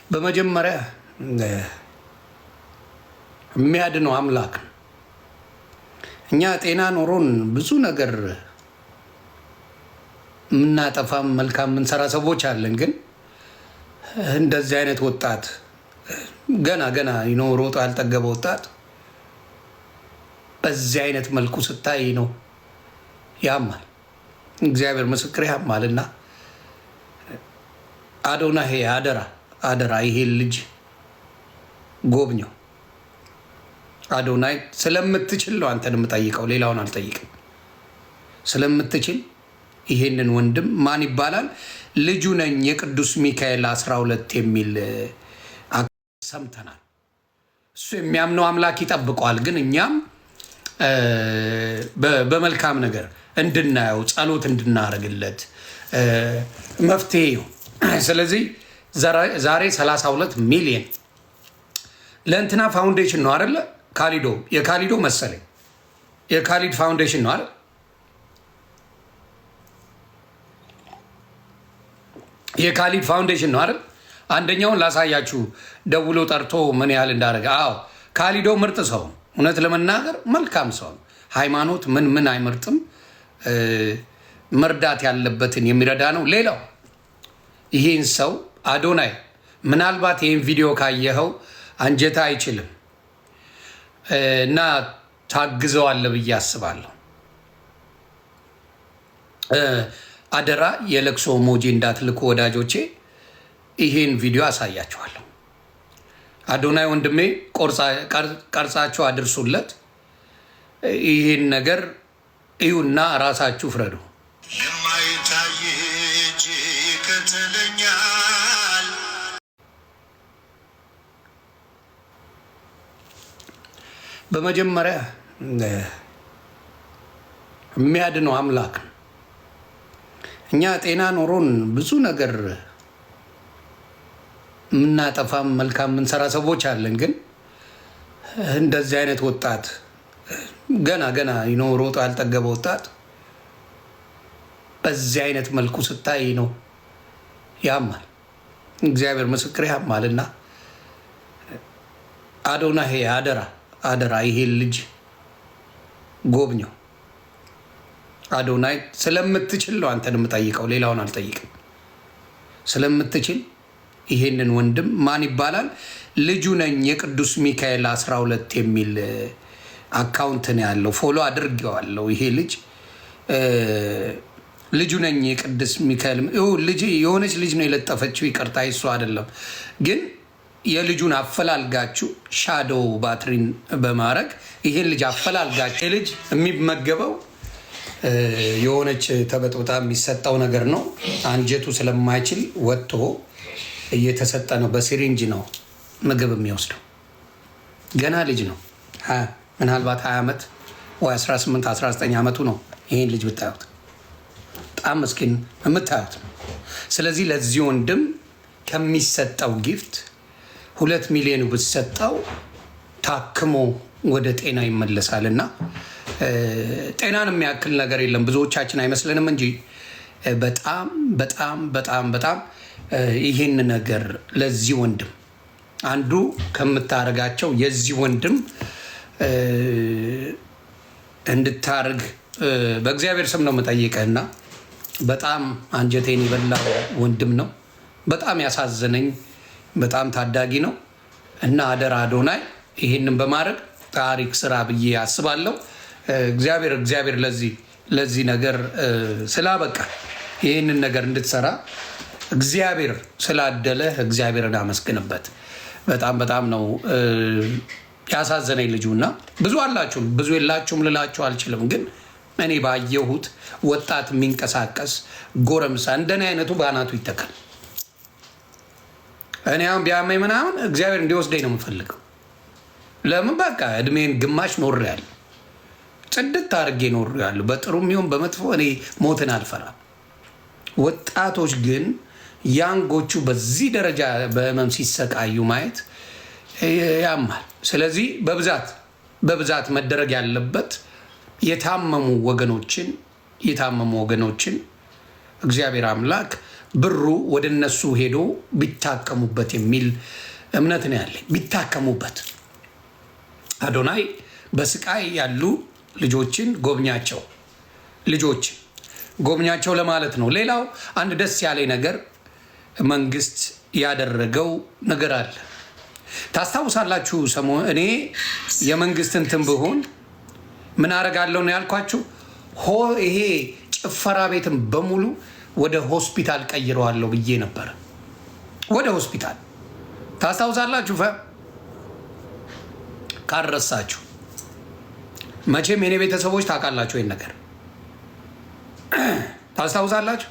በመጀመሪያ የሚያድነው አምላክ ነው። እኛ ጤና ኖሮን ብዙ ነገር ምናጠፋም መልካም ምንሰራ ሰዎች አለን። ግን እንደዚህ አይነት ወጣት ገና ሮጦ ያልጠገበ ወጣት በዚህ አይነት መልኩ ስታይ ነው ያማል። እግዚአብሔር ምስክር ያማልና አዶናይ አደራ ይሄን ልጅ ጎብኘው። አዶናይ ስለምትችል ነው አንተን የምጠይቀው፣ ሌላውን አልጠይቅም። ስለምትችል ይሄንን ወንድም ማን ይባላል? ልጁ ነኝ የቅዱስ ሚካኤል 12 የሚል ሰምተናል። እሱ የሚያምነው አምላክ ይጠብቀዋል። ግን እኛም በመልካም ነገር እንድናየው ጸሎት እንድናደርግለት መፍትሄው። ስለዚህ ዛሬ 32 ሚሊዮን ለእንትና ፋውንዴሽን ነው አይደለ? የካሊዶ መሰለኝ የካሊድ ፋውንዴሽን ነው አይደል? የካሊድ ፋውንዴሽን ነው አይደል? አንደኛውን ላሳያችሁ፣ ደውሎ ጠርቶ ምን ያህል እንዳደረገ። አዎ ካሊዶ ምርጥ ሰው፣ እውነት ለመናገር መልካም ሰው። ሃይማኖት ምን አይመርጥም። መርዳት ያለበትን የሚረዳ ነው። ሌላው ይህን ሰው አዶናይ ምናልባት ይህን ቪዲዮ ካየኸው አንጀታ አይችልም እና ታግዘዋለህ ብዬ አስባለሁ። አደራ የለቅሶ ሞጂ እንዳትልኩ ወዳጆቼ። ይሄን ቪዲዮ አሳያችኋለሁ። አዶናይ ወንድሜ ቀርጻችሁ አድርሱለት። ይሄን ነገር እዩና ራሳችሁ ፍረዱ። የማይታይ እጅ ይከተለኛል። በመጀመሪያ የሚያድነው አምላክ ነው። እኛ ጤና ኖሮን ብዙ ነገር ምናጠፋም መልካም ምንሰራ ሰዎች አለን። ግን እንደዚህ አይነት ወጣት ገና ሮጦ ያልጠገበ ወጣት በዚህ አይነት መልኩ ስታይ ነው ያማል። እግዚአብሔር ምስክር ያማልና አዶናይ አደራ ይሄን ልጅ ጎብኘው። አዶናይ ስለምትችል ነው አንተን የምጠይቀው፣ ሌላውን አልጠይቅም። ስለምትችል ይሄንን ወንድም ማን ይባላል? ልጁ ነኝ የቅዱስ ሚካኤል 12 የሚል አካውንት ነው ያለው። ፎሎ አድርጌዋለሁ። ይሄ ልጁ ነኝ የቅዱስ ሚካኤል የሆነች ልጅ ነው የለጠፈችው። ይቅርታ እሱ አይደለም። ግን የልጁን አፈላልጋችሁ ሻዶው ባትሪን በማድረግ ይሄን ልጅ አፈላልጋችሁ። ልጅ የሚመገበው የሆነች ተበጥብጣ የሚሰጠው ነገር ነው። አንጀቱ ስለማይችል ወጥቶ እየተሰጠ ነው። በሲሪንጅ ነው ምግብ የሚወስደው። ገና ልጅ ነው። ምናልባት 20 ዓመት ወይ 18 19 ዓመቱ ነው። ይሄን ልጅ ብታዩት በጣም ምስኪን የምታዩት ነው። ስለዚህ ለዚህ ወንድም ከሚሰጠው ጊፍት 2 ሚሊዮን ብትሰጠው ታክሞ ወደ ጤና ይመለሳል። እና ጤናን የሚያክል ነገር የለም። ብዙዎቻችን አይመስለንም እንጂ በጣም ይህን ነገር ለዚህ ወንድም አንዱ ከምታደርጋቸው የዚህ ወንድም እንድታርግ በእግዚአብሔር ስም ነው የምጠይቀህና በጣም አንጀቴን የበላው ወንድም ነው። በጣም ያሳዘነኝ፣ በጣም ታዳጊ ነው እና አደራ አዶናይ ይህንን በማድረግ ታሪክ ስራ ብዬ አስባለሁ። እግዚአብሔር ለዚህ ነገር ስላበቃ ይህንን ነገር እንድትሰራ እግዚአብሔር ስላደለህ እግዚአብሔርን አመስግንበት። በጣም ነው ያሳዘነኝ ልጁና ብዙ አላችሁም፣ ብዙ የላችሁም ልላችሁ አልችልም። ግን እኔ ባየሁት ወጣት የሚንቀሳቀስ ጎረምሳ እንደኔ አይነቱ በአናቱ ይተካል። እኔ አሁን ቢያመኝ ምናምን እግዚአብሔር እንዲወስደኝ ነው የምፈልገው። ለምን በቃ እድሜን ግማሽ ኖሬያለሁ፣ ጽድት አድርጌ ኖሬያለሁ። በጥሩም ይሁን በመጥፎ እኔ ሞትን አልፈራም። ወጣቶች ግን ያንጎቹ በዚህ ደረጃ በህመም ሲሰቃዩ ማየት ያማል። ስለዚህ በብዛት መደረግ ያለበት የታመሙ ወገኖችን እግዚአብሔር አምላክ ብሩ ወደ እነሱ ሄዶ ቢታከሙበት የሚል እምነት ነው ያለኝ። ቢታከሙበት አዶናይ በስቃይ ያሉ ልጆችን ጎብኛቸው፣ ልጆችን ጎብኛቸው ለማለት ነው። ሌላው አንድ ደስ ያለኝ ነገር መንግስት ያደረገው ነገር አለ። ታስታውሳላችሁ? እኔ የመንግስት እንትን ብሆን ምን አረጋለሁ ነው ያልኳችሁ። ይሄ ጭፈራ ቤትን በሙሉ ወደ ሆስፒታል ቀይረዋለሁ ብዬ ነበር። ወደ ሆስፒታል ታስታውሳላችሁ? ካረሳችሁ መቼም የኔ ቤተሰቦች ታውቃላችሁ ይሄን ነገር ታስታውሳላችሁ።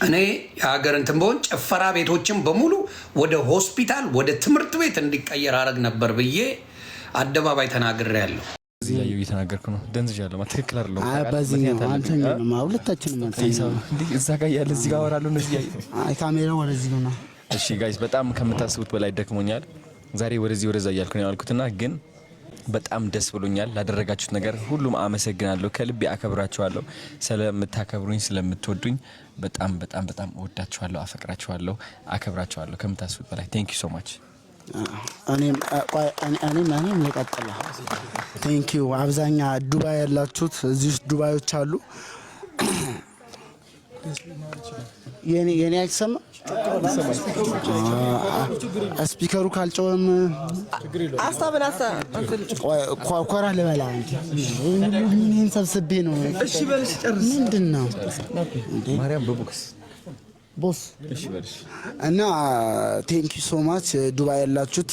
እኔ የሀገር እንትን ብሆን ጭፈራ ቤቶችን በሙሉ ወደ ሆስፒታል፣ ወደ ትምህርት ቤት እንዲቀየር አረግ ነበር ብዬ አደባባይ ተናግሬያለሁ። እዚህ ላይ እየተናገርኩ ነው። ደንዝዣለሁ። ትክክል አይደለም። እዛ ጋር ያለ እዚህ ጋር አወራለሁ። ካሜራው ወደዚህ ነው። እሺ ጋይስ፣ በጣም ከምታስቡት በላይ ደክሞኛል። ዛሬ ወደዚህ ወደዛ እያልኩ ነው ያልኩትና ግን በጣም ደስ ብሎኛል። ላደረጋችሁት ነገር ሁሉም አመሰግናለሁ። ከልቤ አከብራችኋለሁ። ስለምታከብሩኝ፣ ስለምትወዱኝ በጣም በጣም በጣም እወዳችኋለሁ፣ አፈቅራችኋለሁ፣ አከብራችኋለሁ ከምታስቡት በላይ ቴንክ ዩ ሶ ማች። እኔም ልቀጥላ። ቴንክ ዩ። አብዛኛ ዱባይ ያላችሁት እዚህ ውስጥ ዱባዮች አሉ። የኔ አይሰማ ስፒከሩ ካልጨወም ኮራ ልበላ ምን ሰብስቤ ነው። ምንድን ነው ማርያም በቦክስ ቦስ እና ቴንክ ዩ ሶ ማች ዱባይ ያላችሁት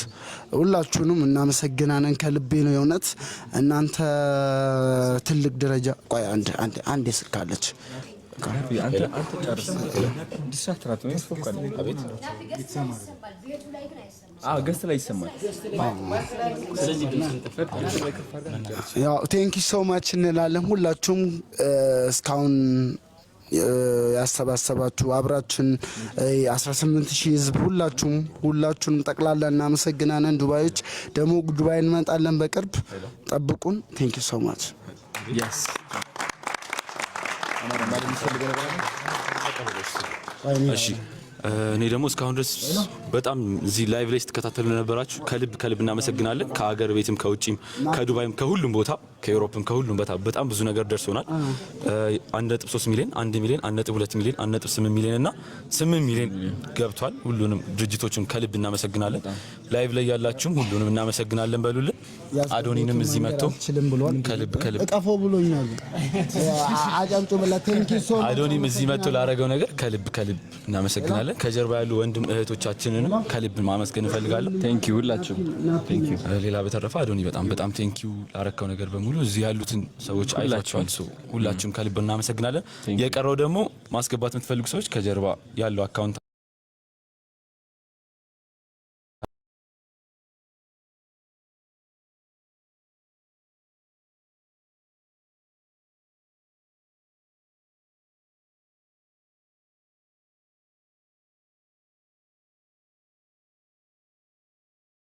ሁላችሁንም እናመሰግናለን። ከልቤ ነው የእውነት። እናንተ ትልቅ ደረጃ አንድ ስልክ አለች ገስት ላይ ይሰማል። ያው ቴንክ ዩ ሶ ማች እንላለን ሁላችሁም እስካሁን ያሰባሰባችሁ አብራችን 18000 ህዝብ ሁላችሁንም ጠቅላላ እናመሰግናለን። ዱባዮች ደግሞ ዱባይ እንመጣለን በቅርብ ጠብቁን። ቴንክ ዩ ሶ ማች። እሺ እኔ ደግሞ እስካሁን ድረስ በጣም እዚህ ላይቭ ላይ ስትከታተሉ ለነበራችሁ ከልብ እናመሰግናለን። ከሀገር ቤትም ከውጪም ከዱባይም ከሁሉም ቦታ ከዩሮፕም ከሁሉም ቦታ በጣም ብዙ ነገር ደርሶናል። 1.3 ሚሊዮን 1 ሚሊዮን 1.2 ሚሊዮን 1.8 ሚሊዮን እና 8 ሚሊዮን ገብቷል። ሁሉንም ድርጅቶችን ከልብ እናመሰግናለን። ላይቭ ላይ ያላችሁም ሁሉንም እናመሰግናለን በሉልን። አዶኒንም እዚህ መጥቶ ከልብ እቀፎ ብሎኛል አጫምጡ ብላ ቴንክ ዩ ሶ አዶኒም እዚህ መጥቶ ላደረገው ነገር ከልብ እናመሰግናለን። ከጀርባ ያሉ ወንድም እህቶቻችንን ከልብ ማመስገን እንፈልጋለን። ቴንክ ዩ ሁላችሁ ቴንክ ዩ። ሌላ በተረፈ አዶኒ በጣም ቴንክ ዩ ላረከው ነገር በሙሉ እዚህ ያሉትን ሰዎች አይላችኋል። ሁላችሁም ከልብ እናመሰግናለን። የቀረው ደግሞ ማስገባት የምትፈልጉ ሰዎች ከጀርባ ያለው አካውንት